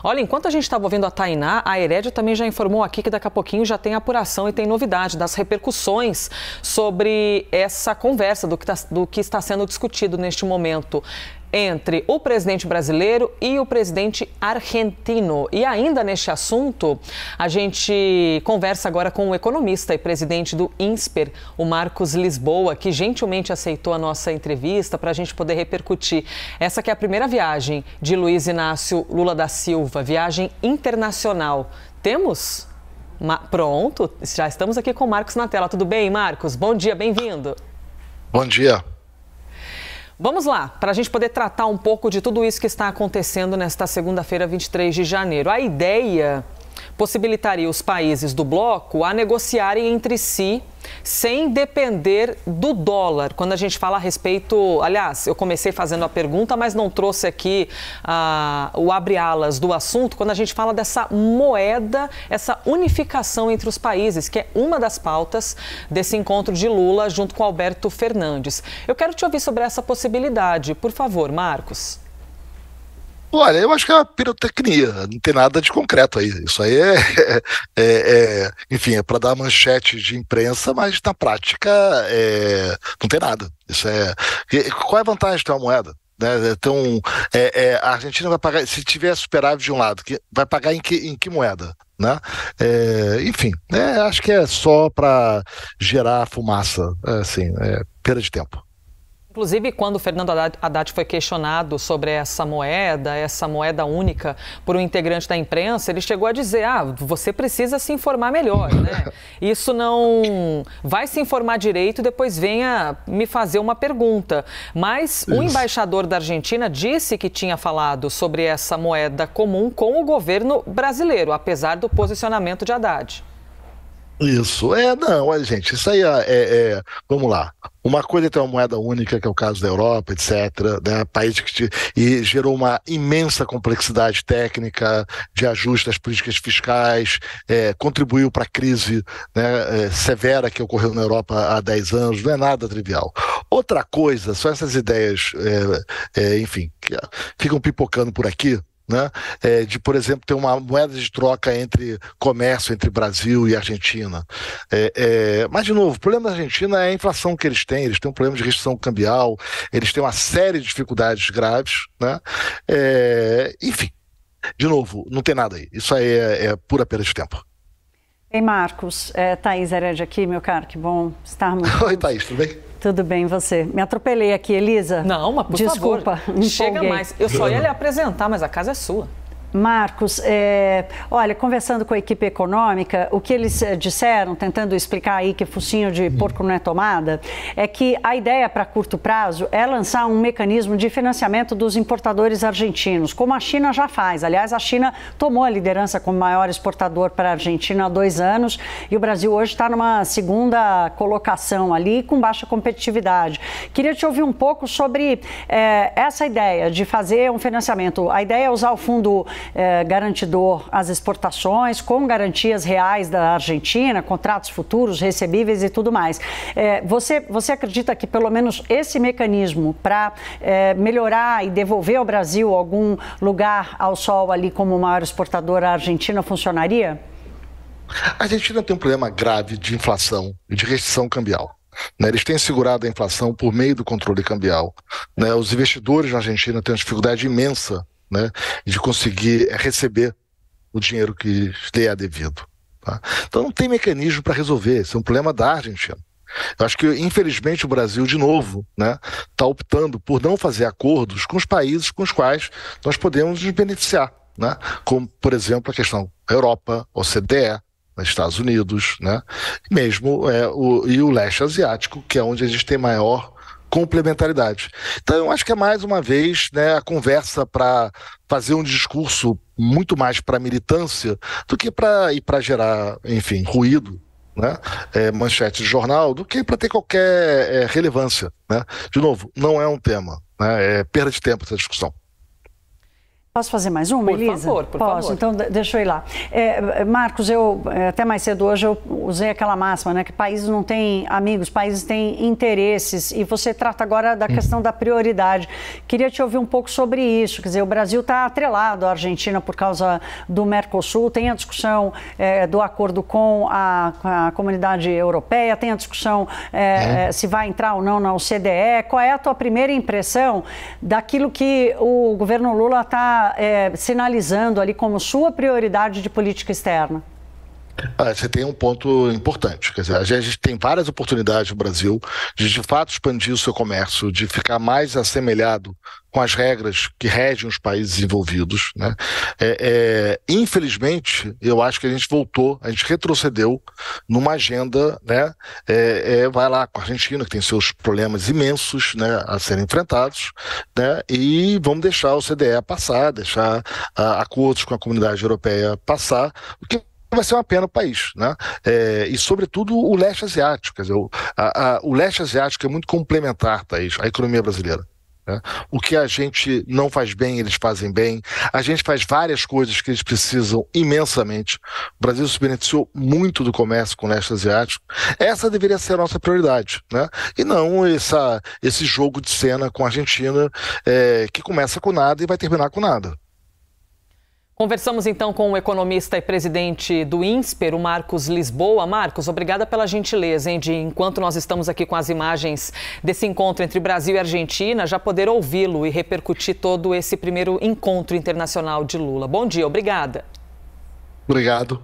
Olha, enquanto a gente estava ouvindo a Tainá, a Herédia também já informou aqui que daqui a pouquinho já tem apuração e tem novidade das repercussões sobre essa conversa do que está sendo discutido neste momento entre o presidente brasileiro e o presidente argentino. E ainda neste assunto, a gente conversa agora com o economista e presidente do INSPER, o Marcos Lisboa, que gentilmente aceitou a nossa entrevista para a gente poder repercutir. Essa que é a primeira viagem de Luiz Inácio Lula da Silva, viagem internacional. Temos? Pronto, já estamos aqui com o Marcos na tela. Tudo bem, Marcos? Bom dia, bem-vindo. Bom dia. Vamos lá, para a gente poder tratar um pouco de tudo isso que está acontecendo nesta segunda-feira, 23 de janeiro. A ideia possibilitaria os países do bloco a negociarem entre si sem depender do dólar. Quando a gente fala a respeito... Aliás, eu comecei fazendo a pergunta, mas não trouxe aqui o abre-alas do assunto. Quando a gente fala dessa moeda, essa unificação entre os países, que é uma das pautas desse encontro de Lula junto com Alberto Fernandes. Eu quero te ouvir sobre essa possibilidade. Por favor, Marcos. Olha, eu acho que é uma pirotecnia, não tem nada de concreto aí. Isso aí enfim, é para dar manchete de imprensa, mas na prática não tem nada. Qual é a vantagem de ter uma moeda? Né? Então, a Argentina vai pagar, se tiver superávit de um lado, vai pagar em que moeda? Né? Enfim, acho que é só para gerar fumaça, perda de tempo. Inclusive, quando o Fernando Haddad foi questionado sobre essa moeda única, por um integrante da imprensa, ele chegou a dizer, você precisa se informar melhor, né? Isso não... Vai se informar direito e depois venha me fazer uma pergunta. Mas o embaixador da Argentina disse que tinha falado sobre essa moeda comum com o governo brasileiro, apesar do posicionamento de Haddad. Isso, não, gente, isso aí vamos lá. Uma coisa é ter uma moeda única, que é o caso da Europa, etc., né? País e gerou uma imensa complexidade técnica de ajuste das políticas fiscais, contribuiu para a crise, né, severa que ocorreu na Europa há 10 anos, não é nada trivial. Outra coisa, são essas ideias, enfim, que ficam pipocando por aqui, né? De, por exemplo, ter uma moeda de troca entre comércio entre Brasil e Argentina. Mas, de novo, o problema da Argentina é a inflação que eles têm um problema de restrição cambial, eles têm uma série de dificuldades graves, né? Enfim, de novo, não tem nada aí. Isso aí é pura perda de tempo. Ei, Marcos, Thaís Herédia aqui, meu caro, que bom estarmos. Oi, Thaís, tudo bem? Tudo bem, você? Me atropelei aqui, Elisa. Não, mas por Desculpa, favor, chega mais. Eu só ia lhe apresentar, mas a casa é sua. Marcos, olha, conversando com a equipe econômica, o que eles disseram, tentando explicar aí que focinho de porco não é tomada, é que a ideia para curto prazo é lançar um mecanismo de financiamento dos importadores argentinos, como a China já faz. Aliás, a China tomou a liderança como maior exportador para a Argentina há 2 anos e o Brasil hoje está numa segunda colocação ali com baixa competitividade. Queria te ouvir um pouco sobre essa ideia de fazer um financiamento. A ideia é usar o fundo garantidor às exportações, com garantias reais da Argentina, contratos futuros, recebíveis e tudo mais. Você acredita que pelo menos esse mecanismo para melhorar e devolver ao Brasil algum lugar ao sol ali como maior exportador à Argentina funcionaria? A Argentina tem um problema grave de inflação e de restrição cambial. Né? Eles têm segurado a inflação por meio do controle cambial. Né? Os investidores na Argentina têm uma dificuldade imensa, né, de conseguir receber o dinheiro que lhe é devido. Tá? Então não tem mecanismo para resolver, esse é um problema da Argentina. Eu acho que, infelizmente, o Brasil, de novo, né, está optando por não fazer acordos com os países com os quais nós podemos nos beneficiar, né? Como, por exemplo, a questão Europa, OCDE, Estados Unidos, né? Mesmo o leste asiático, que é onde a gente tem maior complementaridade. Então, eu acho que é mais uma vez, né, a conversa para fazer um discurso muito mais para militância do que para gerar, enfim, ruído, né, manchete de jornal, do que para ter qualquer relevância. Né? De novo, não é um tema, né, é perda de tempo essa discussão. Posso fazer mais uma, Elisa? Por favor. Posso, então deixa eu ir lá. Marcos, até mais cedo hoje eu usei aquela máxima, né, que países não têm amigos, países têm interesses, e você trata agora da questão da prioridade. Queria te ouvir um pouco sobre isso, quer dizer, o Brasil está atrelado à Argentina por causa do Mercosul, tem a discussão do acordo com a comunidade europeia, tem a discussão se vai entrar ou não na OCDE. Qual é a tua primeira impressão daquilo que o governo Lula está sinalizando ali como sua prioridade de política externa? Você tem um ponto importante, quer dizer, a gente tem várias oportunidades no Brasil de fato expandir o seu comércio, de ficar mais assemelhado com as regras que regem os países envolvidos, né? Infelizmente, eu acho que a gente retrocedeu numa agenda, né? Vai lá com a Argentina, que tem seus problemas imensos, né, a serem enfrentados, né? E vamos deixar o OCDE passar, deixar acordos com a comunidade europeia passar, o que vai ser uma pena o país, né? E, sobretudo, o leste asiático. Quer dizer, o leste asiático é muito complementar, Thaís, à economia brasileira. Né? O que a gente não faz bem, eles fazem bem. A gente faz várias coisas que eles precisam imensamente. O Brasil se beneficiou muito do comércio com o leste asiático. Essa deveria ser a nossa prioridade, né? E não esse jogo de cena com a Argentina, que começa com nada e vai terminar com nada. Conversamos então com o economista e presidente do INSPER, o Marcos Lisboa. Marcos, obrigada pela gentileza, hein, de, enquanto nós estamos aqui com as imagens desse encontro entre Brasil e Argentina, já poder ouvi-lo e repercutir todo esse primeiro encontro internacional de Lula. Bom dia, obrigada. Obrigado.